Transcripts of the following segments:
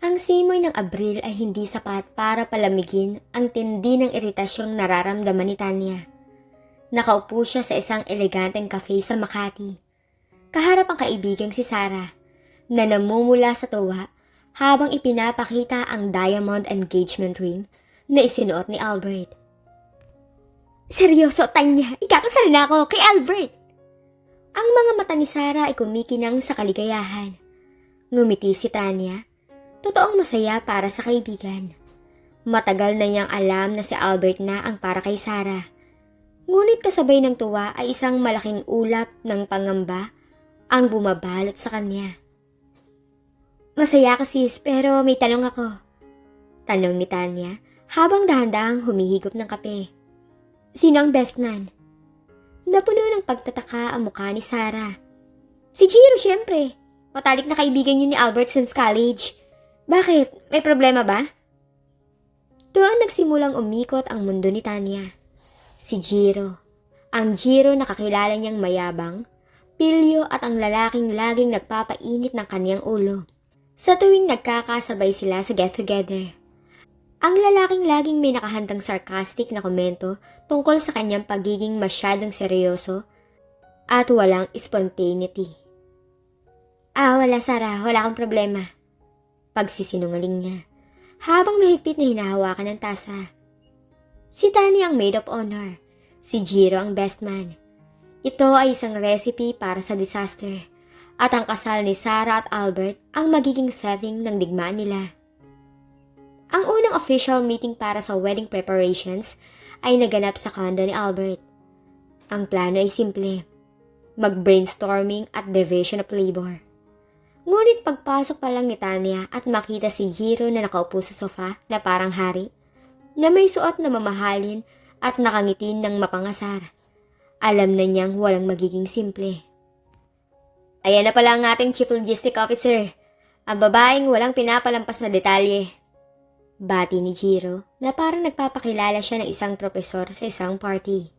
Ang simoy ng Abril ay hindi sapat para palamigin ang tindi ng iritasyong nararamdaman ni Tanya. Nakaupo siya sa isang eleganteng cafe sa Makati. Kaharap ang kaibigang si Sarah, na namumula sa tuwa habang ipinapakita ang diamond engagement ring na isinuot ni Albert. Seryoso, Tanya, ikakasal na ako kay Albert! Ang mga mata ni Sarah ay kumikinang sa kaligayahan. Ngumiti si Tanya. Totoong masaya para sa kaibigan. Matagal na niyang alam na si Albert na ang para kay Sarah. Ngunit kasabay ng tuwa ay isang malaking ulap ng pangamba ang bumabalot sa kanya. Masaya ka sis, pero may tanong ako. Tanong ni Tanya habang dahan-dahang humihigop ng kape. Sino ang best man? Napuno ng pagtataka ang mukha ni Sarah. Si Jiro, syempre. Matalik na kaibigan niyo ni Albert since college. Bakit? May problema ba? Doon nagsimulang umikot ang mundo ni Tanya. Si Jiro. Ang Jiro na kakilala niyang mayabang, pilyo at ang lalaking laging nagpapainit ng kanyang ulo. Sa tuwing nagkakasabay sila sa get-together. Ang lalaking laging may nakahandang sarcastic na komento tungkol sa kanyang pagiging masyadong seryoso at walang spontaneity. Wala Sarah, wala akong problema. Pagsisinungaling niya, habang mahigpit na hinahawakan ng tasa. Si Tanya ang maid of honor, si Jiro ang best man. Ito ay isang recipe para sa disaster, at ang kasal ni Sarah at Albert ang magiging setting ng digmaan nila. Ang unang official meeting para sa wedding preparations ay naganap sa condo ni Albert. Ang plano ay simple, mag-brainstorming at division of labor. Ngunit pagpasok pa lang ni Tanya at makita si Jiro na nakaupo sa sofa na parang hari, na may suot na mamahalin at nakangitin ng mapangasar, alam na niyang walang magiging simple. Ayan na pala ang ating Chief Logistic Officer, ang babaeng walang pinapalampas na detalye. Bati ni Jiro na parang nagpapakilala siya ng isang propesor sa isang party.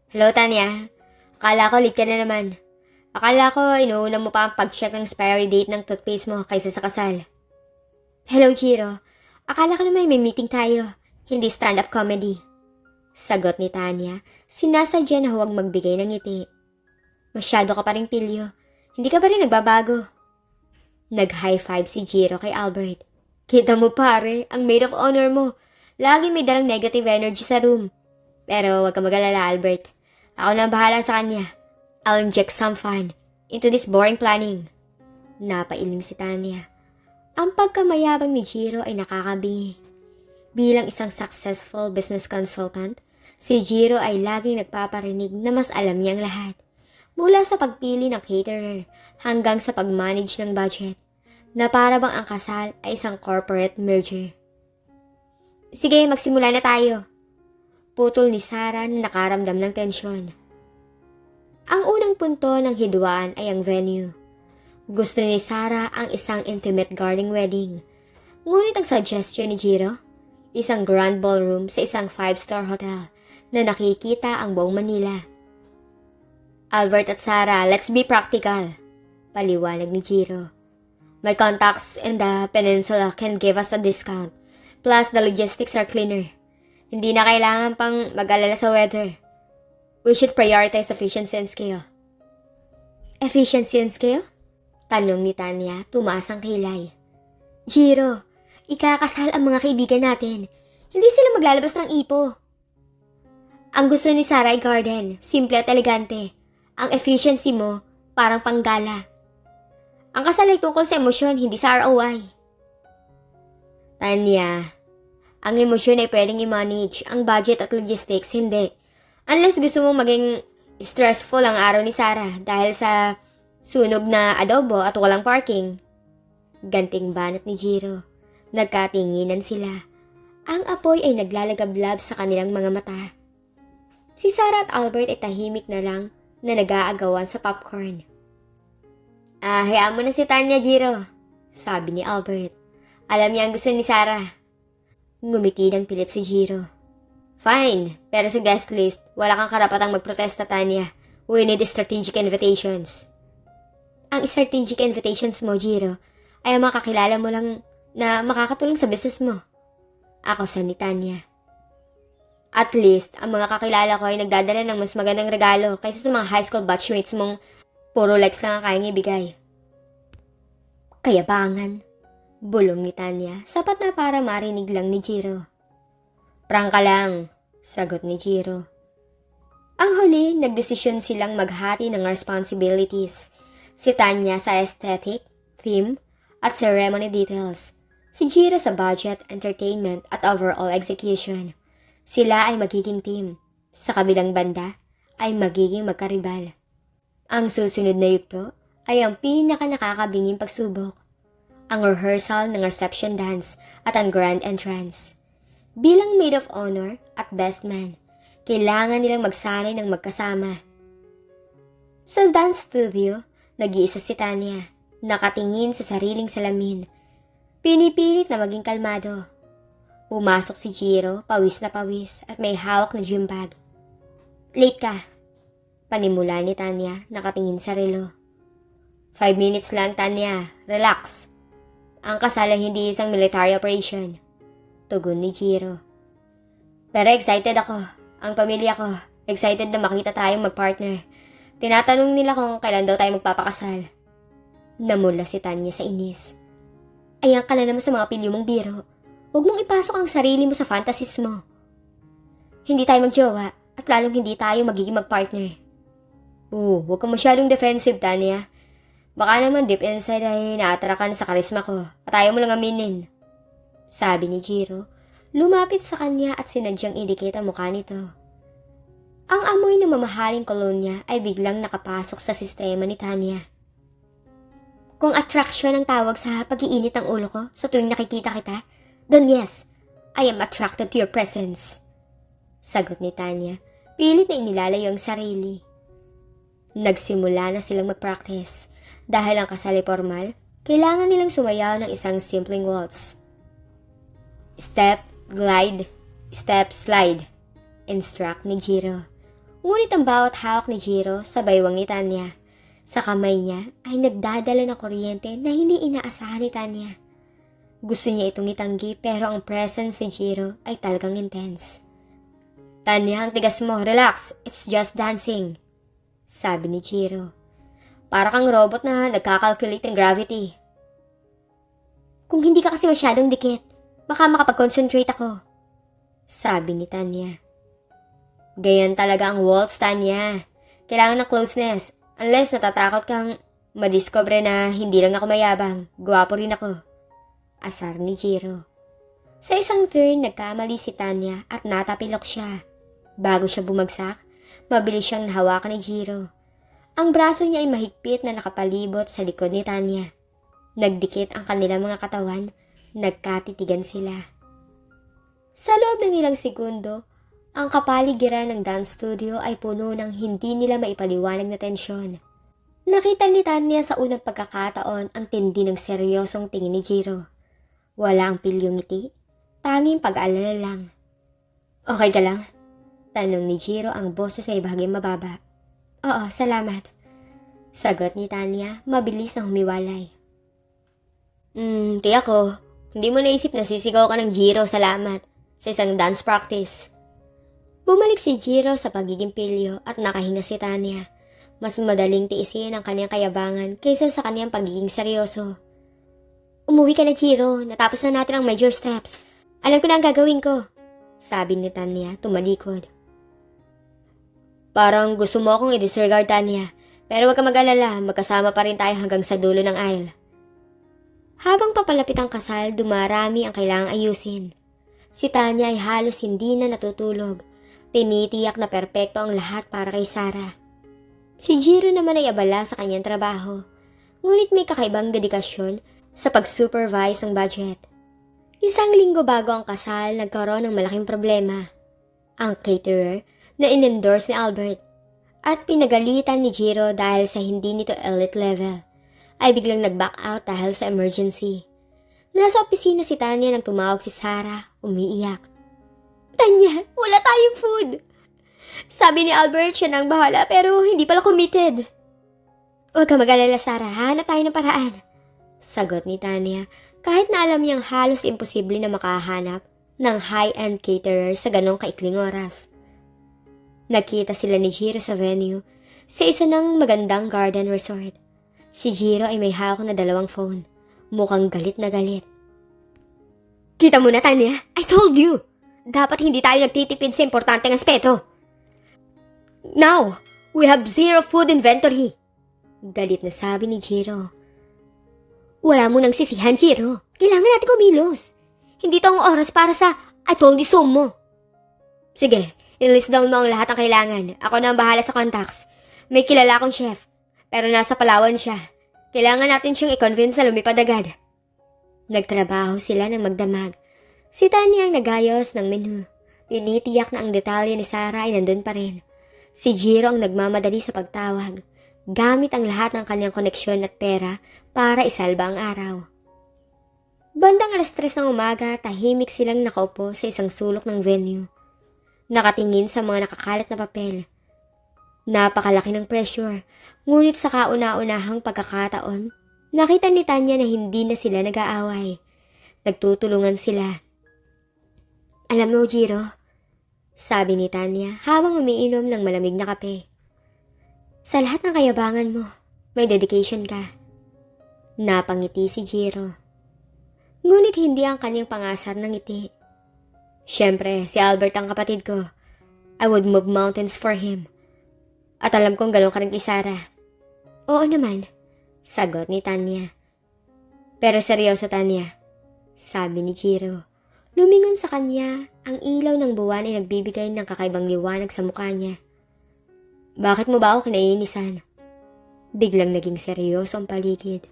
Hello Tanya, akala ko late ka na naman. Akala ko inuuna mo pa ang pag-check ng expiry date ng toothpaste mo kaysa sa kasal. Hello Jiro, akala ko naman may meeting tayo, hindi stand-up comedy. Sagot ni Tanya, sinasadya na huwag magbigay ng ngiti. Masyado ka pa rin pilyo, hindi ka pa rin nagbabago. Nag-high five si Jiro kay Albert. Kita mo pare, ang maid of honor mo. Lagi may dalang negative energy sa room. Pero huwag ka mag-alala Albert, ako na bahala sa kanya. I'll inject some fun into this boring planning. Napailing si Tanya. Ang pagkamayabang ni Jiro ay nakakabingi. Bilang isang successful business consultant, si Jiro ay laging nagpaparinig na mas alam niyang lahat. Mula sa pagpili ng caterer hanggang sa pag-manage ng budget, na para bang ang kasal ay isang corporate merger. Sige, magsimula na tayo. Putol ni Sarah na nakaramdam ng tensyon. Ang unang punto ng hidwaan ay ang venue. Gusto ni Sarah ang isang intimate garden wedding. Ngunit ang suggestion ni Jiro, isang grand ballroom sa isang 5-star hotel na nakikita ang buong Manila. Albert at Sarah, let's be practical, paliwanag ni Jiro. My contacts in the peninsula can give us a discount. Plus, the logistics are cleaner. Hindi na kailangan pang mag-alala sa weather. We should prioritize efficiency and scale. Efficiency and scale? Tanong ni Tanya, tumaas ang kilay. Jiro, ikakasal ang mga kaibigan natin. Hindi sila maglalabas ng ipo. Ang gusto ni Sarah ay garden, simple at elegante. Ang efficiency mo, parang panggala. Ang kasal ay tungkol sa emosyon, hindi sa ROI. Tanya, ang emosyon ay pwedeng i-manage, ang budget at logistics hindi. Unless gusto mong maging stressful ang araw ni Sarah dahil sa sunog na adobo at walang parking. Ganting banat ni Jiro. Nagkatinginan sila. Ang apoy ay naglalagablab sa kanilang mga mata. Si Sarah at Albert ay tahimik na lang na nag-aagawan sa popcorn. Hayaan mo na si Tanya, Jiro, sabi ni Albert. Alam niya ang gusto ni Sarah. Ngumiti ng pilit si Jiro. Fine, pero sa guest list, wala kang karapatang magprotesta, Tanya. We need strategic invitations. Ang strategic invitations mo, Jiro, ay ang mga kakilala mo lang na makakatulong sa business mo. Ako sa ni Tanya. At least, ang mga kakilala ko ay nagdadala ng mas magandang regalo kaysa sa mga high school batchmates mong puro likes lang ang kayang ibigay. Kayabangan. Bulong ni Tanya, sapat na para marinig lang ni Jiro. Prangka lang, sagot ni Jiro. Ang huli, nagdesisyon silang maghati ng responsibilities. Si Tanya sa aesthetic, theme, at ceremony details. Si Jiro sa budget, entertainment, at overall execution. Sila ay magiging team. Sa kabilang banda ay magiging magkaribal. Ang susunod na yugto ay ang pinaka-nakakabinging pagsubok. Ang rehearsal ng reception dance at ang grand entrance. Bilang maid of honor at best man, kailangan nilang magsanay ng magkasama. Sa dance studio, nag-iisa si Tanya, nakatingin sa sariling salamin. Pinipilit na maging kalmado. Pumasok si Jiro, pawis na pawis, at may hawak na gym bag. Late ka. Panimula ni Tanya, nakatingin sa relo. 5 minutes lang, Tanya. Relax. Ang kasal ay hindi isang military operation. Tugon ni Jiro. Pero excited ako. Ang pamilya ko, excited na makita tayong magpartner. Tinatanong nila kung kailan daw tayo magpapakasal. Namula si Tanya sa inis. Ayan ka na naman sa mga pilyo mong biro. Huwag mong ipasok ang sarili mo sa fantasies mo. Hindi tayo magjowa at lalong hindi tayo magiging magpartner. Huwag kang masyadong defensive, Tanya. Baka naman deep inside ay naatara ka na sa karisma ko at ayaw mo lang aminin. Sabi ni Jiro, lumapit sa kanya at sinadyang idikit ang mukha nito. Ang amoy ng mamahaling kolonya ay biglang nakapasok sa sistema ni Tanya. Kung attraction ang tawag sa pag-iinit ng ulo ko sa tuwing nakikita kita, then yes, I am attracted to your presence. Sagot ni Tanya, pilit na inilalayo ang sarili. Nagsimula na silang mag-practice. Dahil ang kasal ay formal, kailangan nilang sumayaw ng isang simpleng waltz. Step, glide, step, slide. Instruct ni Jiro. Ngunit ang bawat hawak ni Jiro sa baywang ni Tanya. Sa kamay niya ay nagdadala ng kuryente na hindi inaasahan ni Tanya. Gusto niya itong itanggi pero ang presence ni Jiro ay talagang intense. Tanya, ang tigas mo. Relax. It's just dancing. Sabi ni Jiro. Para kang robot na nagkakalculate ng gravity. Kung hindi ka kasi masyadong dikit, baka makapag-concentrate ako. Sabi ni Tanya. Gayan talaga ang waltz, Tanya. Kailangan ng closeness. Unless natatakot kang madiscover na hindi lang ako mayabang. Gwapo rin ako. Asar ni Jiro. Sa isang turn, nagkamali si Tanya at natapilok siya. Bago siya bumagsak, mabilis siyang nahawakan ni Jiro. Ang braso niya ay mahigpit na nakapalibot sa likod ni Tanya. Nagdikit ang kanilang mga katawan, nagkatitigan sila. Sa loob ng ilang segundo, ang kapaligiran ng dance studio ay puno ng hindi nila maipaliwanag na tensyon. Nakita ni Tanya sa unang pagkakataon ang tindi ng seryosong tingin ni Jiro. Wala ang pilyong ngiti, tanging pag-aalala lang. Okay ka lang? Tanong ni Jiro ang boses ay bahagyang mababa. Oo, salamat. Sagot ni Tanya, mabilis na humiwalay. Kaya ko, hindi mo naisip na sisigaw ka ng Jiro, salamat, sa isang dance practice. Bumalik si Jiro sa pagiging pilyo at nakahinga si Tanya. Mas madaling tiisin ang kanyang kayabangan kaysa sa kanyang pagiging seryoso. Umuwi ka na, Jiro. Natapos na natin ang major steps. Alam ko na ang gagawin ko. Sabi ni Tanya, tumalikod. Parang gusto mo akong i-disregard, Tanya. Pero huwag ka mag-alala, magkasama pa rin tayo hanggang sa dulo ng aisle. Habang papalapit ang kasal, dumarami ang kailangang ayusin. Si Tanya ay halos hindi na natutulog. Tinitiyak na perpekto ang lahat para kay Sarah. Si Jiro naman ay abala sa kanyang trabaho. Ngunit may kakaibang dedikasyon sa pag-supervise ng budget. Isang linggo bago ang kasal, nagkaroon ng malaking problema. Ang caterer na in-endorse ni Albert at pinagalitan ni Jiro dahil sa hindi nito elite level ay biglang nag-back out dahil sa emergency. Nasa opisina si Tanya nang tumawag si Sarah, umiiyak. Tanya, wala tayong food. Sabi ni Albert siya nang bahala pero hindi pala committed. Huwag ka mag-alala, Sarah. Hanap tayo ng paraan. Sagot ni Tanya. Kahit na alam niyang halos imposible na makahanap ng high-end caterer sa ganong kaikling oras. Nagkita sila ni Jiro sa venue sa isa ng magandang garden resort. Si Jiro ay may hawak na 2 phone. Mukhang galit na galit. Kita mo na, Tanya. I told you. Dapat hindi tayo nagtitipid sa importanteng aspeto. Now, we have 0 food inventory. Galit na sabi ni Jiro. Wala mo nang sisihan, Jiro. Kailangan natin kumilos. Hindi to ang oras para sa I told you so mo. Sige, i-list down mo ang lahat ng kailangan. Ako na ang bahala sa contacts. May kilala akong chef, pero nasa Palawan siya. Kailangan natin siyang i-convince na lumipad agad. Nagtrabaho sila ng magdamag. Si Tanya ang nagayos ng menu. Tinitiyak na ang detalye ni Sarah ay nandun pa rin. Si Jiro ang nagmamadali sa pagtawag, gamit ang lahat ng kanyang koneksyon at pera para isalba ang araw. Bandang 3:00 ng umaga, tahimik silang nakaupo sa isang sulok ng venue. Nakatingin sa mga nakakalat na papel. Napakalaki ng pressure, ngunit sa kauna-unahang pagkakataon, nakita ni Tanya na hindi na sila nag-aaway. Nagtutulungan sila. Alam mo, Jiro, sabi ni Tanya habang umiinom ng malamig na kape. Sa lahat ng kayabangan mo, may dedication ka. Napangiti si Jiro. Ngunit hindi ang kanyang pangasar ng ngiti. Siyempre, si Albert ang kapatid ko. I would move mountains for him. At alam kong gano'n ka rin kay Sarah. Oo naman, sagot ni Tanya. Pero seryoso, Tanya, sabi ni Jiro. Lumingon sa kanya, ang ilaw ng buwan ay nagbibigay ng kakaibang liwanag sa mukha niya. Bakit mo ba ako kinaiinisan? Biglang naging seryoso ang paligid.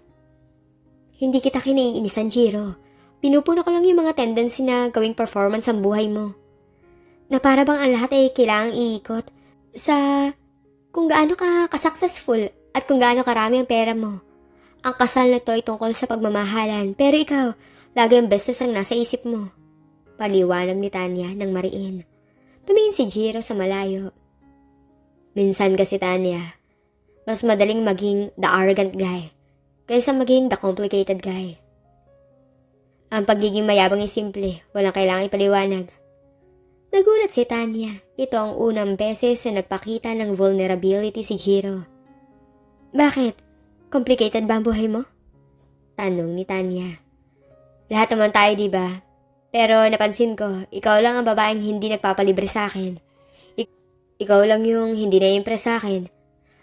Hindi kita kinaiinisan, Jiro. Pinupuno ko lang yung mga tendency na gawing performance ang buhay mo. Na para bang ang lahat ay kailangang iikot sa kung gaano ka successful at kung gaano karami ang pera mo. Ang kasal na to ay tungkol sa pagmamahalan, pero ikaw, lagi ang business ang nasa isip mo. Paliwanag ni Tanya ng mariin. Tumingin si Jiro sa malayo. Minsan kasi, Tanya, mas madaling maging the arrogant guy kaysa maging the complicated guy. Ang pagiging mayabang ay simple, walang kailangang ipaliwanag. Nagulat si Tanya. Ito ang unang beses na nagpakita ng vulnerability si Jiro. Bakit? Complicated ba ang buhay mo? Tanong ni Tanya. Lahat naman tayo, diba? Pero napansin ko, ikaw lang ang babaeng hindi nagpapalibre sa akin. Ikaw lang yung hindi na-impress sa akin.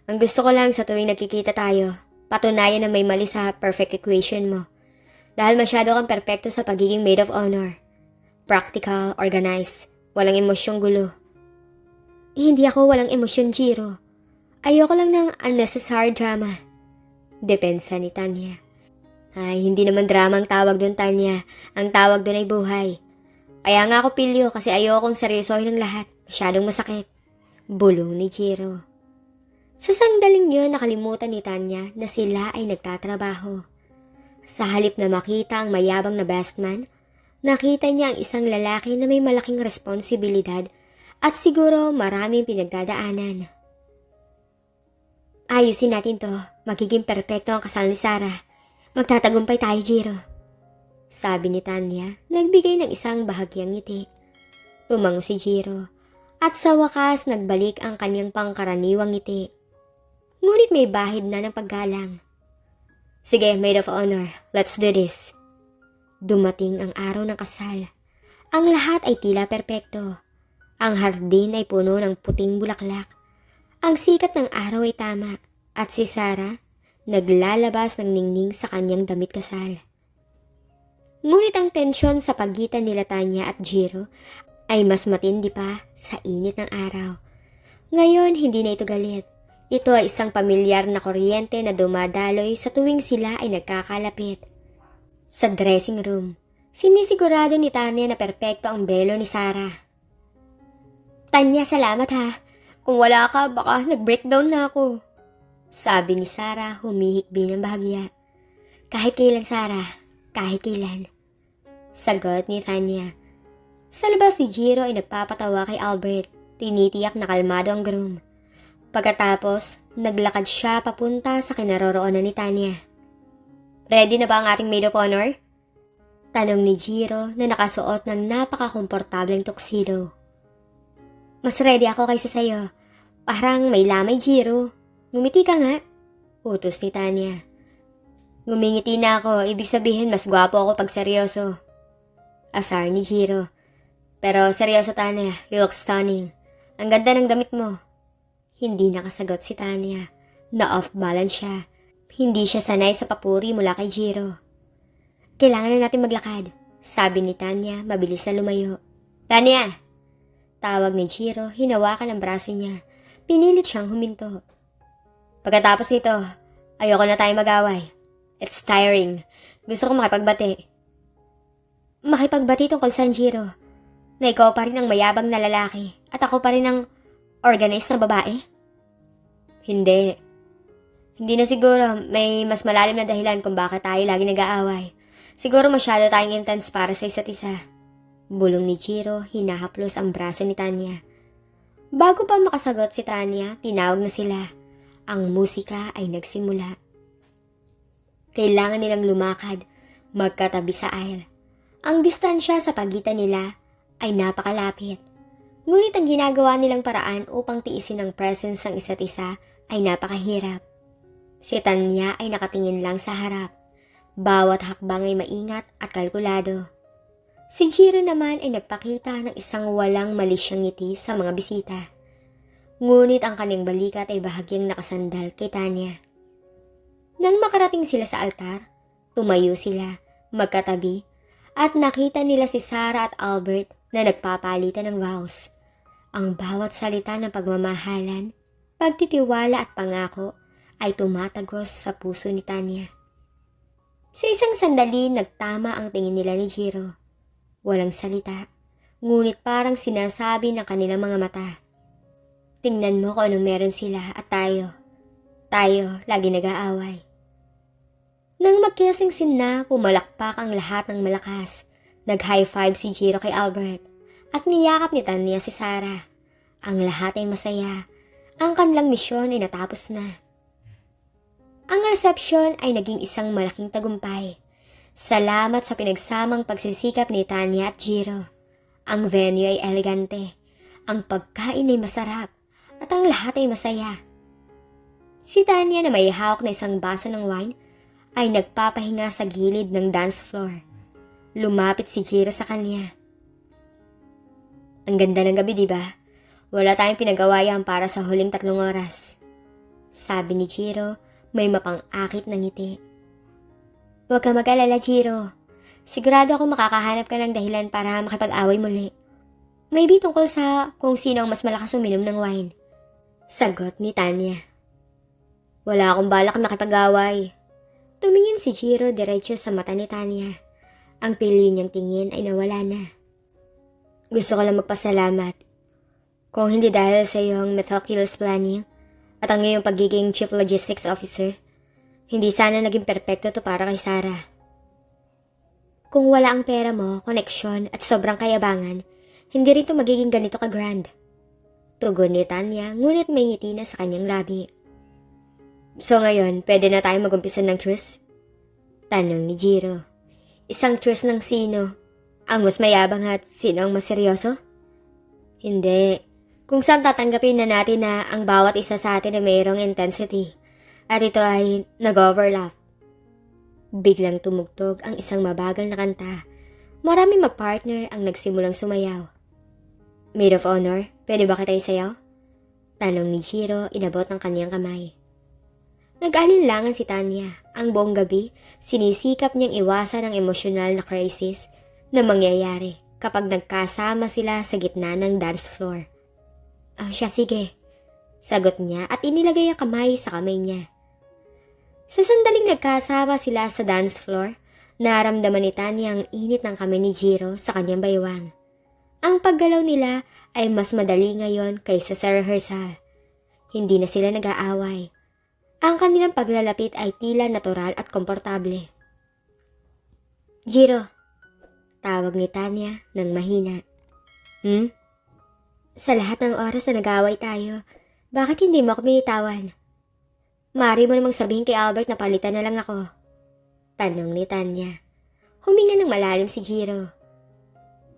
Ang gusto ko lang sa tuwing nagkikita tayo, patunayan na may mali sa perfect equation mo. Dahil masyado kang perpekto sa pagiging maid of honor. Practical, organized, walang emosyong gulo. Hindi ako walang emosyon, Jiro. Ayoko lang ng unnecessary drama. Depensa ni Tanya. Ay, hindi naman drama ang tawag doon, Tanya. Ang tawag doon ay buhay. Kaya nga ako pilyo kasi ayokong seryosohin ng lahat. Masyadong masakit. Bulong ni Jiro. Sa sandaling yun, nakalimutan ni Tanya na sila ay nagtatrabaho. Sa halip na makita ang mayabang na bestman, nakita niya ang isang lalaki na may malaking responsibilidad at siguro maraming pinagdadaanan. Ayusin natin to. Magiging perpekto ang kasal ni Sarah. Magtatagumpay tayo, Jiro. Sabi ni Tanya, nagbigay ng isang bahagyang ngiti. Tumango si Jiro. At sa wakas, nagbalik ang kanyang pangkaraniwang ngiti. Ngunit may bahid na ng paggalang. Sige, maid of honor. Let's do this. Dumating ang araw ng kasal. Ang lahat ay tila perpekto. Ang hardin ay puno ng puting bulaklak. Ang sikat ng araw ay tama. At si Sarah, naglalabas ng ningning sa kanyang damit kasal. Ngunit ang tensyon sa pagitan nila Tanya at Jiro ay mas matindi pa sa init ng araw. Ngayon, hindi na ito galit. Ito ay isang pamilyar na kuryente na dumadaloy sa tuwing sila ay nagkakalapit. Sa dressing room, sinisigurado ni Tanya na perpekto ang belo ni Sarah. Tanya, salamat ha. Kung wala ka, baka nag-breakdown na ako. Sabi ni Sarah, humihikbi ng bahagya. Kahit kailan, Sarah. Kahit kailan. Sagot ni Tanya. Sa labas si Jiro ay nagpapatawa kay Albert. Tinitiyak na kalmado ang groom. Pagkatapos, naglakad siya papunta sa kinaroroonan ni Tanya. Ready na ba ang ating maid of honor? Tanong ni Jiro na nakasuot ng napaka-komportableng tuxedo. Mas ready ako kaysa sayo. Parang may lamay, Jiro. Ngumiti ka nga. Utos ni Tanya. Ngumingiti na ako, ibig sabihin mas gwapo ako pag seryoso. Asar ni Jiro. Pero seryoso, Tanya, you look stunning. Ang ganda ng damit mo. Hindi nakasagot si Tanya. Na-off balance siya. Hindi siya sanay sa papuri mula kay Jiro. Kailangan na natin maglakad, sabi ni Tanya, mabilis na lumayo. Tanya! Tawag ni Jiro, hinawakan ang braso niya. Pinilit siyang huminto. Pagkatapos nito, ayoko na tayo mag-away. It's tiring. Gusto ko makipagbati. Makipagbati tungkol saan, Jiro? Na ikaw pa rin ang mayabang na lalaki at ako pa rin ang organized na babae? Hindi. Hindi na siguro. May mas malalim na dahilan kung bakit tayo lagi nag-aaway. Siguro masyado tayong intense para sa isa't isa. Bulong ni Jiro, hinahaplos ang braso ni Tanya. Bago pa makasagot si Tanya, tinawag na sila. Ang musika ay nagsimula. Kailangan nilang lumakad, magkatabi sa aisle. Ang distansya sa pagitan nila ay napakalapit. Ngunit ang ginagawa nilang paraan upang tiisin ang presence ng isa't isa ay napakahirap. Si Tanya ay nakatingin lang sa harap. Bawat hakbang ay maingat at kalkulado. Si Jiro naman ay nagpakita ng isang walang malisyang ngiti sa mga bisita. Ngunit ang kanyang balikat ay bahagyang nakasandal kay Tanya. Nang makarating sila sa altar, tumayo sila, magkatabi, at nakita nila si Sarah at Albert na nagpapalitan ng vows. Ang bawat salita ng pagmamahalan, pagtitiwala at pangako ay tumatagos sa puso ni Tanya. Sa isang sandali, nagtama ang tingin nila ni Jiro. Walang salita, ngunit parang sinasabi ng kanilang mga mata. Tingnan mo kung anong meron sila at tayo. Tayo, lagi nag-aaway. Nang magkasing-sin na, pumalakpak ang lahat ng malakas. Nag-high five si Jiro kay Albert at niyakap ni Tanya si Sarah. Ang lahat ay masaya. Ang kanilang misyon ay natapos na. Ang reception ay naging isang malaking tagumpay. Salamat sa pinagsamang pagsisikap ni Tanya at Jiro. Ang venue ay elegante, ang pagkain ay masarap, at ang lahat ay masaya. Si Tanya na may hawak na isang baso ng wine ay nagpapahinga sa gilid ng dance floor. Lumapit si Jiro sa kanya. Ang ganda ng gabi, di ba? Wala tayong pinag-awayan para sa huling 3 oras. Sabi ni Jiro, may mapang-akit na ngiti. Huwag ka mag-alala, Jiro. Sigurado ako makakahanap ka ng dahilan para makipag-away muli. Maybe tungkol sa kung sino ang mas malakas uminom ng wine. Sagot ni Tanya. Wala akong balak makipag-away. Tumingin si Jiro diretso sa mata ni Tanya. Ang pilyo niyang tingin ay nawala na. Gusto ko lang magpasalamat. Kung hindi dahil sa iyong meticulous planning, at ang iyong pagiging Chief Logistics Officer, hindi sana naging perpekto to para kay Sarah. Kung wala ang pera mo, koneksyon at sobrang kayabangan, hindi rin to magiging ganito ka-grand. Tugon ni Tanya, ngunit may ngiti na sa kanyang labi. So ngayon, pwede na tayo mag-umpisa ng truce? Tanong ni Jiro. Isang truce ng sino? Ang mas mayabang at sino ang mas seryoso? Hindi. Kung saan tatanggapin na natin na ang bawat isa sa atin ay mayroong intensity at ito ay nag-overlap. Biglang tumugtog ang isang mabagal na kanta. Maraming magpartner ang nagsimulang sumayaw. Maid of Honor, pwede ba kita isayaw? Tanong ni Jiro, inabot ang kanyang kamay. Nag-alinlangan si Tanya. Ang buong gabi, sinisikap niyang iwasan ang emosyonal na crisis na mangyayari kapag nagkasama sila sa gitna ng dance floor. Siya, sige. Sagot niya at inilagay ang kamay sa kamay niya. Sa sandaling nagkasama sila sa dance floor, naramdaman ni Tanya ang init ng kamay ni Jiro sa kanyang baywang. Ang paggalaw nila ay mas madali ngayon kaysa sa rehearsal. Hindi na sila nag-aaway. Ang kanilang paglalapit ay tila natural at komportable. Jiro, tawag ni Tanya ng mahina. Sa lahat ng oras na nag-aaway tayo, bakit hindi mo ako binitawan? Maaari mo namang sabihin kay Albert na palitan na lang ako. Tanong ni Tanya. Huminga ng malalim si Jiro.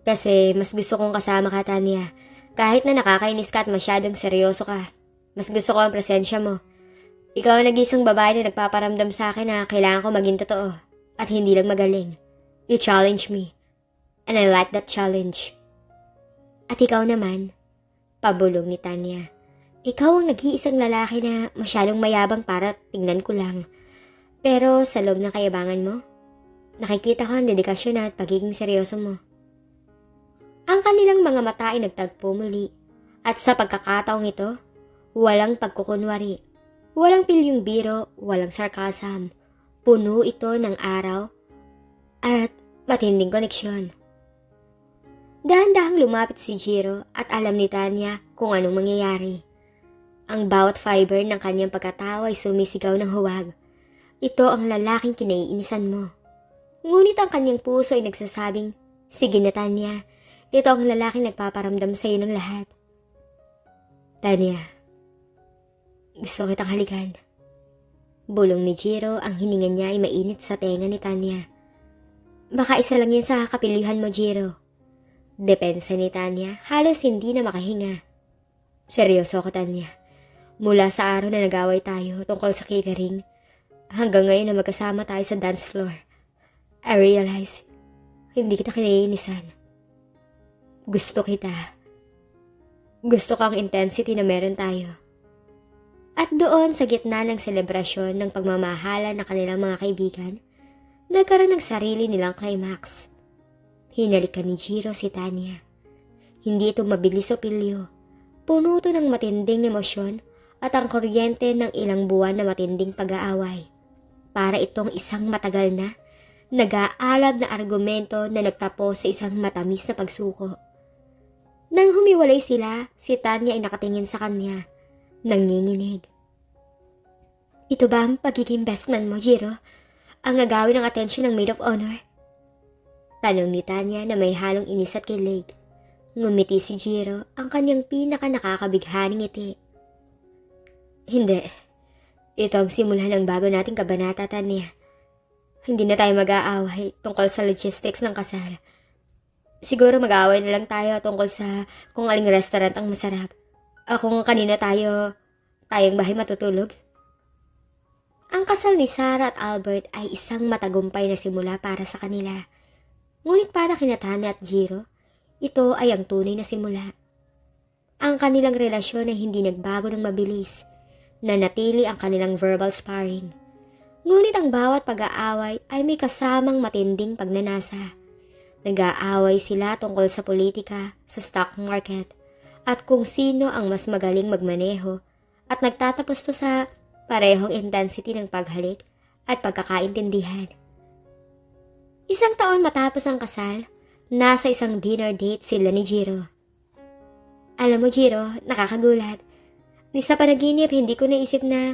Kasi mas gusto kong kasama ka, Tanya. Kahit na nakakainis ka at masyadong seryoso ka. Mas gusto ko ang presensya mo. Ikaw ang nag-isang babae na nagpaparamdam sa akin na kailangan ko maging totoo. At hindi lang magaling. You challenge me. And I like that challenge. At ikaw naman, pabulong ni Tanya. Ikaw ang nag-iisang lalaki na masyadong mayabang para tingnan ko lang. Pero sa loob ng kayabangan mo, nakikita ko ang dedikasyon at pagiging seryoso mo. Ang kanilang mga mata ay nagtagpo muli. At sa pagkakataong ito, walang pagkukunwari. Walang pilyong biro, walang sarcasm. Puno ito ng araw at matinding koneksyon. Dahan-dahang lumapit si Jiro at alam ni Tanya kung anong mangyayari. Ang bawat fiber ng kanyang pagkatawa ay sumisigaw ng huwag. Ito ang lalaking kinaiinisan mo. Ngunit ang kanyang puso ay nagsasabing, sige na Tanya, ito ang lalaking nagpaparamdam sa iyo ng lahat. Tanya, gusto kitang halikan. Bulong ni Jiro, ang hininga niya ay mainit sa tenga ni Tanya. Baka isa lang yan sa kapilihan mo, Jiro. Depensa ni Tanya, halos hindi na makahinga. Seryoso ako, Tanya. Mula sa araw na nag-away tayo tungkol sa catering, hanggang ngayon na magkasama tayo sa dance floor, I realize, hindi kita kinaiinisan. Gusto kita. Gusto ko ang intensity na meron tayo. At doon sa gitna ng selebrasyon ng pagmamahala ng kanilang mga kaibigan, nagkaroon ng sarili nilang climax. Hinalikan ni Jiro si Tanya. Hindi ito mabilis o pilyo. Puno ito ng matinding emosyon at ang kuryente ng ilang buwan na matinding pag-aaway. Para itong isang matagal na, nag-aalab na argumento na nagtapos sa isang matamis na pagsuko. Nang humiwalay sila, si Tanya ay nakatingin sa kanya. Nanginginig. Ito ba ang pagiging best man mo, Jiro? Ang agawin ng atensyon ng maid of honor? Tanong ni Tanya na may halong inis at kilig. Ngumiti si Jiro, ang kanyang pinaka-nakakabighaning ngiti. Hindi. Ito ang simula ng bago nating kabanata, Tanya. Hindi na tayo mag-aaway tungkol sa logistics ng kasal. Siguro mag-aaway na lang tayo tungkol sa kung aling restaurant ang masarap. Kung kanina tayong bahay matutulog. Ang kasal ni Sarah at Albert ay isang matagumpay na simula para sa kanila. Ngunit para kina Tanya at Jiro, ito ay ang tunay na simula. Ang kanilang relasyon ay hindi nagbago ng mabilis. Nanatili ang kanilang verbal sparring. Ngunit ang bawat pag-aaway ay may kasamang matinding pagnanasa. Nag-aaway sila tungkol sa politika, sa stock market, at kung sino ang mas magaling magmaneho, at nagtatapos to sa parehong intensity ng paghalik at pagkakaintindihan. Isang taon matapos ang kasal, nasa isang dinner date sila ni Jiro. Alam mo, Jiro, nakakagulat. Ni sa panaginip, hindi ko naisip na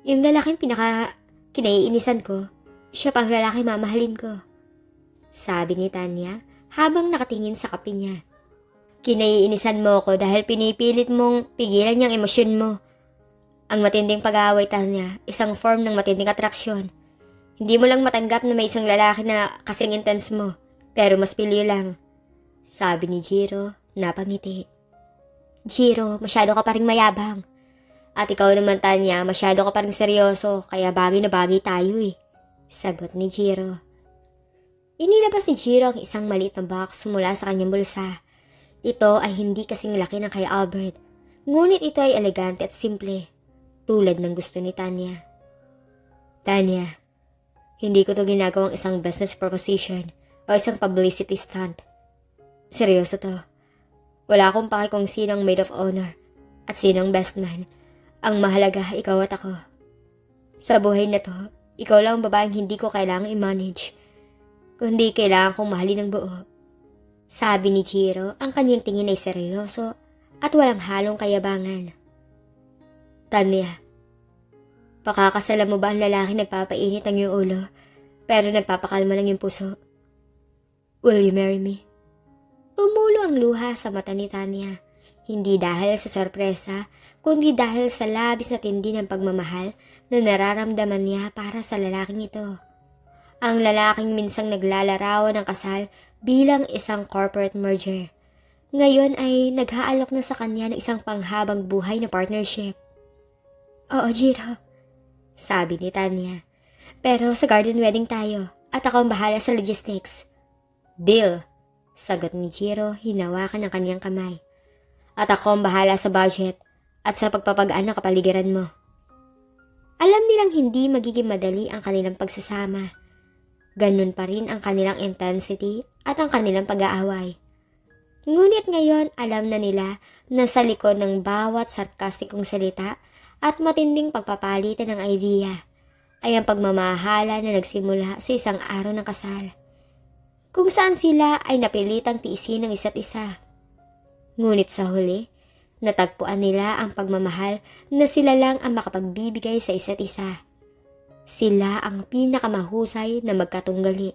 yung lalaking kinaiinisan ko, siya pang lalaki mamahalin ko. Sabi ni Tanya habang nakatingin sa kape niya. Kinaiinisan mo ko dahil pinipilit mong pigilan yung emosyon mo. Ang matinding pag-aaway, Tanya, isang form ng matinding atraksyon. Hindi mo lang matanggap na may isang lalaki na kasing intense mo, pero mas pilyo lang. Sabi ni Jiro, napangiti. Jiro, masyado ka pa ring mayabang. At ikaw naman, Tanya, masyado ka pa ring seryoso, kaya bagay na bagay tayo eh. Sagot ni Jiro. Inilabas ni Jiro ang isang maliit na box mula sa kanyang bulsa. Ito ay hindi kasing laki ng kay Albert, ngunit ito ay elegante at simple, tulad ng gusto ni Tanya. Tanya, hindi ko to ginagawang isang business proposition o isang publicity stunt. Seryoso to. Wala akong paki kung sino ang maid of honor at sino ang best man. Ang mahalaga, ikaw at ako. Sa buhay na to, ikaw lang ang babaeng hindi ko kailangang i-manage, kundi kailangan kong mahalin ng buo. Sabi ni Jiro, ang kanyang tingin ay seryoso at walang halong kayabangan. Tanya, pakakasalan mo ba ang lalaki nagpapainit ang iyong ulo, pero nagpapakalma lang yung puso? Will you marry me? Umulo ang luha sa mata ni Tanya, hindi dahil sa sorpresa, kundi dahil sa labis na tindi ng pagmamahal na nararamdaman niya para sa lalaking ito. Ang lalaking minsang naglalarawan ng kasal bilang isang corporate merger. Ngayon ay naghaalok na sa kanya ng isang panghabang buhay na partnership. Oo, Jiro, sabi ni Tanya. Pero sa garden wedding tayo at ako ang bahala sa logistics. Deal, sagot ni Jiro, hinawakan ang kanyang kamay. At ako ang bahala sa budget at sa pagpapagaan ng kapaligiran mo. Alam nilang hindi magiging madali ang kanilang pagsasama. Ganun pa rin ang kanilang intensity at ang kanilang pag-aaway. Ngunit ngayon alam na nila na sa likod ng bawat sarkastikong salita at matinding pagpapalitan ng idea ay ang pagmamahala na nagsimula sa isang araw ng kasal, kung saan sila ay napilitang tiisin ng isa't isa. Ngunit sa huli, natagpuan nila ang pagmamahal na sila lang ang makapagbibigay sa isa't isa. Sila ang pinakamahusay na magkatunggali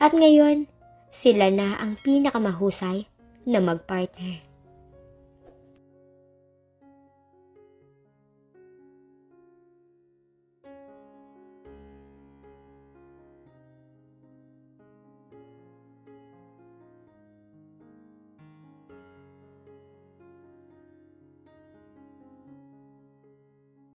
at ngayon, sila na ang pinakamahusay na magpartner.